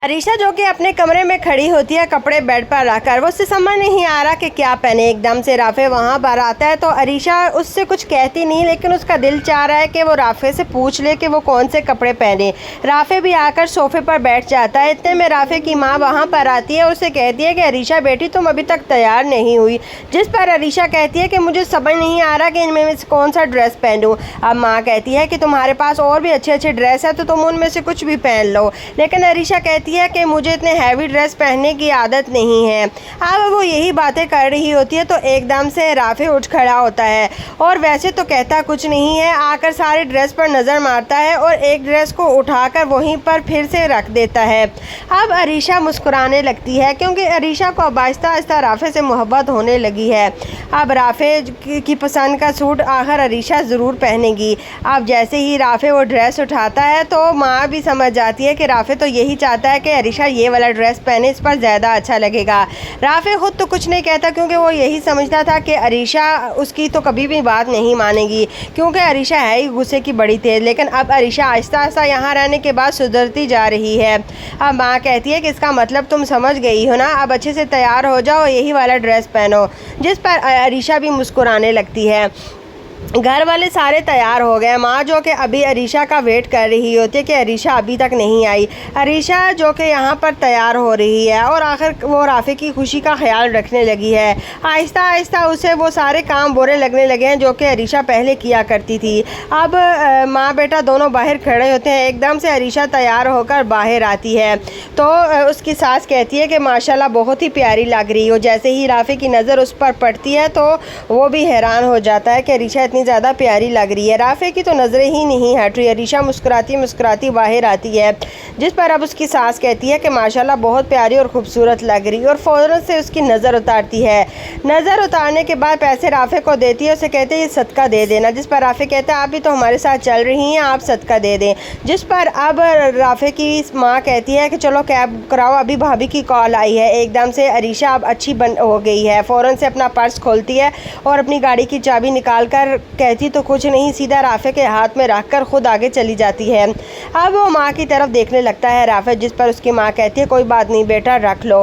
अरीशा जो कि अपने कमरे में खड़ी होती है कपड़े बेड पर रखकर, वो उससे समझ नहीं आ रहा कि क्या पहने। एकदम से राफे वहाँ पर आता है तो अरीशा उससे कुछ कहती नहीं, लेकिन उसका दिल चाह रहा है कि वो राफे से पूछ ले कि वो कौन से कपड़े पहने। राफे भी आकर सोफे पर बैठ जाता है। इतने में राफे की माँ वहाँ पर आती है, उसे कहती है कि अरीशा बेटी तुम अभी तक तैयार नहीं हुई। जिस पर अरीशा कहती है कि मुझे समझ नहीं आ रहा कि इनमें से कौन सा ड्रेस पहनूँ। अब माँ कहती है कि तुम्हारे पास और भी अच्छे अच्छे ड्रेस है तो तुम उनमें से कुछ भी पहन लो, लेकिन अरीशा कहती है कि मुझे इतने हैवी ड्रेस पहनने की आदत नहीं है। अब वो यही बातें कर रही होती है तो एकदम से राफे उठ खड़ा होता है और वैसे तो कहता कुछ नहीं है, आकर सारे ड्रेस पर नज़र मारता है और एक ड्रेस को उठाकर वहीं पर फिर से रख देता है। अब अरीशा मुस्कुराने लगती है क्योंकि अरीशा को अब आहिस्ता आहिस्ता राफे से मोहब्बत होने लगी है। अब राफे की पसंद का सूट आखिर अरीशा ज़रूर पहनेगी। अब जैसे ही राफे वो ड्रेस उठाता है तो माँ भी समझ जाती है कि राफे तो यही चाहता है कि अरीशा ये वाला ड्रेस पहने, इस पर ज़्यादा अच्छा लगेगा। राफे खुद तो कुछ नहीं कहता क्योंकि वो यही समझता था कि अरीशा उसकी तो कभी भी बात नहीं मानेगी, क्योंकि अरीशा है ही गुस्से की बड़ी तेज़। लेकिन अब अरीशा आहिस्ता आहिस्ता यहाँ रहने के बाद सुधरती जा रही है। अब माँ कहती है कि इसका मतलब तुम समझ गई हो ना, अब अच्छे से तैयार हो जाओ, यही वाला ड्रेस पहनो। जिस पर अरीशा भी मुस्कुराने लगती है। घर वाले सारे तैयार हो गए। माँ जो कि अभी अरीशा का वेट कर रही होती है कि अरीशा अभी तक नहीं आई। अरीशा जो कि यहाँ पर तैयार हो रही है और आखिर वो राफे की खुशी का ख्याल रखने लगी है। आहिस्ता आहिस्ता उसे वो सारे काम बुरे लगने लगे हैं जो कि अरीशा पहले किया करती थी। अब माँ बेटा दोनों बाहर खड़े होते हैं। एकदम से अरीशा तैयार होकर बाहर आती है तो उसकी सास कहती है कि माशाल्लाह बहुत ही प्यारी लग रही हो। जैसे ही राफे की नज़र उस पर पड़ती है तो वो भी हैरान हो जाता है कि अरीशा इतनी ज़्यादा प्यारी लग रही है। राफे की तो नज़रें ही नहीं हट रही। अरीशा मुस्कुराती मुस्कुराती बाहर आती है, जिस पर अब उसकी सास कहती है कि माशाल्लाह बहुत प्यारी और ख़ूबसूरत लग रही है और फ़ौरन से उसकी नज़र उतारती है। नज़र उतारने के बाद पैसे राफे को देती है, उसे कहते हैं ये सदका दे देना। जिस पर राफे कहता है आप भी तो हमारे साथ चल रही हैं, आप सदका दे दें। जिस पर अब राफे की माँ कहती है कि चलो कैब कराओ, अभी भाभी की कॉल आई है। एकदम से अरीशा अब अच्छी हो गई है। फ़ौरन से अपना पर्स खोलती है और अपनी गाड़ी की चाबी निकाल कर कहती तो कुछ नहीं, सीधा राफे के हाथ में रखकर खुद आगे चली जाती है। अब वो माँ की तरफ देखने लगता है राफे, जिस पर उसकी माँ कहती है कोई बात नहीं बेटा रख लो।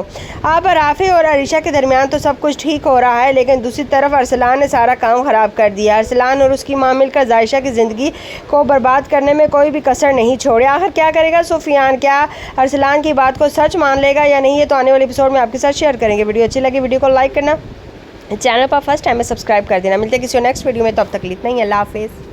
अब राफे और अरीशा के दरमियान तो सब कुछ ठीक हो रहा है, लेकिन दूसरी तरफ अरसलान ने सारा काम ख़राब कर दिया। अरसलान और उसकी माँ मिलकर जायशा की ज़िंदगी को बर्बाद करने में कोई भी कसर नहीं छोड़े। आखिर क्या करेगा सुफियान? क्या अरसलान की बात को सच मान लेगा या नहीं, ये तो आने वाले एपिसोड में आपके साथ शेयर करेंगे। वीडियो अच्छी लगी वीडियो को लाइक करना, चैनल पर फर्स्ट टाइम में सब्सक्राइब कर देना। मिलते हैं किसी नेक्स्ट वीडियो में, तो अब तक इतना ही। अल्लाह हाफिज़।